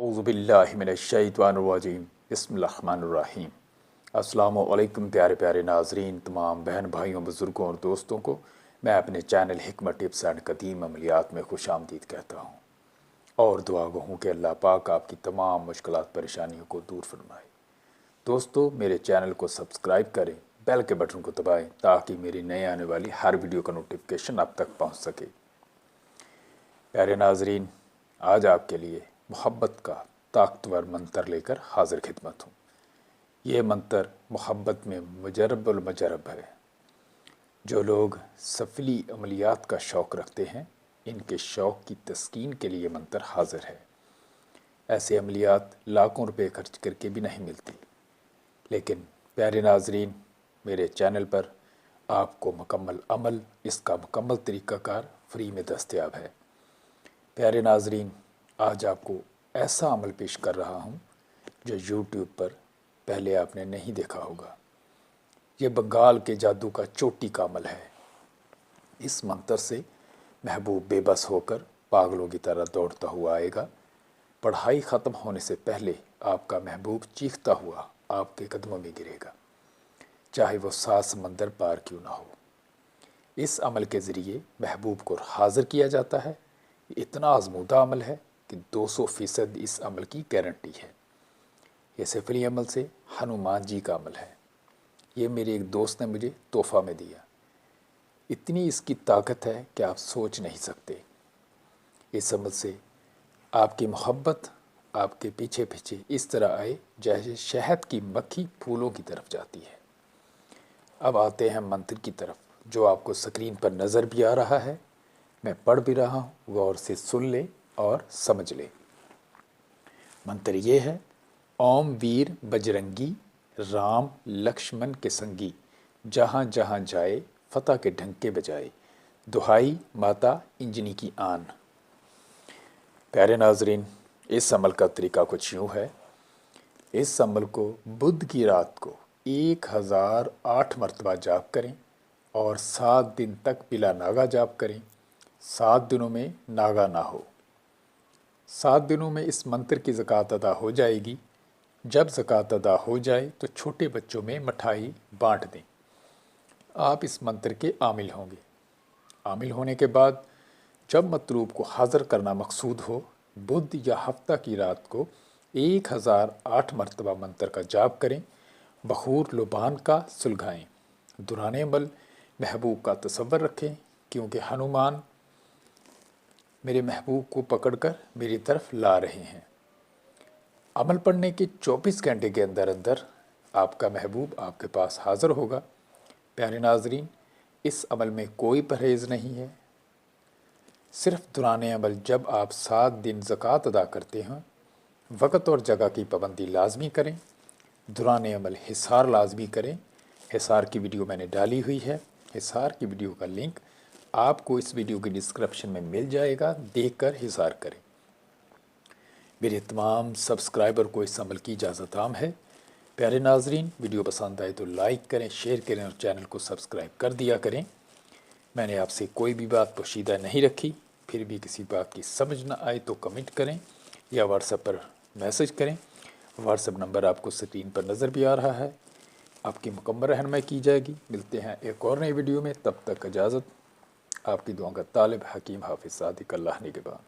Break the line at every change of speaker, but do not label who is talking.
اعوذ باللہ من الشیطان الرجیم بسم اللہ الرحمن الرحیم۔ السلام علیکم پیارے پیارے ناظرین، تمام بہن بھائیوں، بزرگوں اور دوستوں کو میں اپنے چینل حکمت ٹپس اینڈ قدیم عملیات میں خوش آمدید کہتا ہوں اور دعا گو ہوں کہ اللہ پاک آپ کی تمام مشکلات پریشانیوں کو دور فرمائے۔ دوستو، میرے چینل کو سبسکرائب کریں، بیل کے بٹن کو دبائیں تاکہ میری نئے آنے والی ہر ویڈیو کا نوٹیفیکیشن آپ تک پہنچ سکے۔ پیارے ناظرین، آج آپ کے لیے محبت کا طاقتور منتر لے کر حاضر خدمت ہوں۔ یہ منتر محبت میں مجرب المجرب ہے۔ جو لوگ سفلی عملیات کا شوق رکھتے ہیں، ان کے شوق کی تسکین کے لیے منتر حاضر ہے۔ ایسے عملیات لاکھوں روپے خرچ کر کے بھی نہیں ملتی، لیکن پیارے ناظرین، میرے چینل پر آپ کو مکمل عمل، اس کا مکمل طریقہ کار فری میں دستیاب ہے۔ پیارے ناظرین، آج آپ کو ایسا عمل پیش کر رہا ہوں جو یوٹیوب پر پہلے آپ نے نہیں دیکھا ہوگا۔ یہ بنگال کے جادو کا چوٹی کا عمل ہے۔ اس منتر سے محبوب بے بس ہو کر پاگلوں کی طرح دوڑتا ہوا آئے گا۔ پڑھائی ختم ہونے سے پہلے آپ کا محبوب چیختا ہوا آپ کے قدموں میں گرے گا، چاہے وہ 7 سمندر پار کیوں نہ ہو۔ اس عمل کے ذریعے محبوب کو حاضر کیا جاتا ہے۔ یہ اتنا آزمودہ عمل ہے کہ 200% اس عمل کی گارنٹی ہے۔ یہ سفلی عمل سے ہنومان جی کا عمل ہے۔ یہ میرے ایک دوست نے مجھے تحفہ میں دیا۔ اتنی اس کی طاقت ہے کہ آپ سوچ نہیں سکتے۔ اس عمل سے آپ کی محبت آپ کے پیچھے پیچھے اس طرح آئے جیسے شہد کی مکھی پھولوں کی طرف جاتی ہے۔ اب آتے ہیں منتر کی طرف، جو آپ کو سکرین پر نظر بھی آ رہا ہے، میں پڑھ بھی رہا ہوں، غور سے سن لے اور سمجھ لے۔ منتر یہ ہے: اوم ویر بجرنگی رام لکشمن کے سنگی، جہاں جہاں جائے فتح کے ڈھنکے بجائے، دہائی ماتا انجنی کی آن۔ پیارے ناظرین، اس عمل کا طریقہ کچھ یوں ہے۔ اس عمل کو بدھ کی رات کو 1008 مرتبہ جاپ کریں اور 7 دن تک بلا ناگا جاپ کریں۔ 7 دنوں میں ناگا نہ ہو۔ 7 دنوں میں اس منتر کی زکوٰۃ ادا ہو جائے گی۔ جب زکوٰۃ ادا ہو جائے تو چھوٹے بچوں میں مٹھائی بانٹ دیں۔ آپ اس منتر کے عامل ہوں گے۔ عامل ہونے کے بعد جب مطلوب کو حاضر کرنا مقصود ہو، بدھ یا ہفتہ کی رات کو 1008 مرتبہ منتر کا جاپ کریں، بخور لبان کا سلگائیں۔ دوران عمل محبوب کا تصور رکھیں، کیونکہ ہنومان میرے محبوب کو پکڑ کر میری طرف لا رہے ہیں۔ عمل پڑھنے کے 24 گھنٹے کے اندر اندر آپ کا محبوب آپ کے پاس حاضر ہوگا۔ پیارے ناظرین، اس عمل میں کوئی پرہیز نہیں ہے۔ صرف دوران عمل جب آپ 7 دن زکوٰۃ ادا کرتے ہیں، وقت اور جگہ کی پابندی لازمی کریں۔ دوران عمل حصار لازمی کریں۔ حصار کی ویڈیو میں نے ڈالی ہوئی ہے۔ حصار کی ویڈیو کا لنک آپ کو اس ویڈیو کی ڈسکرپشن میں مل جائے گا، دیکھ کر حصار کریں۔ میرے تمام سبسکرائبر کو اس عمل کی اجازت عام ہے۔ پیارے ناظرین، ویڈیو پسند آئے تو لائک کریں، شیئر کریں اور چینل کو سبسکرائب کر دیا کریں۔ میں نے آپ سے کوئی بھی بات پوشیدہ نہیں رکھی۔ پھر بھی کسی بات کی سمجھ نہ آئے تو کمنٹ کریں یا واٹس ایپ پر میسج کریں۔ واٹس ایپ نمبر آپ کو سکرین پر نظر بھی آ رہا ہے۔ آپ کی مکمل رہنمائی کی جائے گی۔ ملتے ہیں ایک اور نئی ویڈیو میں، تب تک اجازت۔ آپ کی دعاؤں کا طالب حکیم حافظ صادق، اللہ نگہبان۔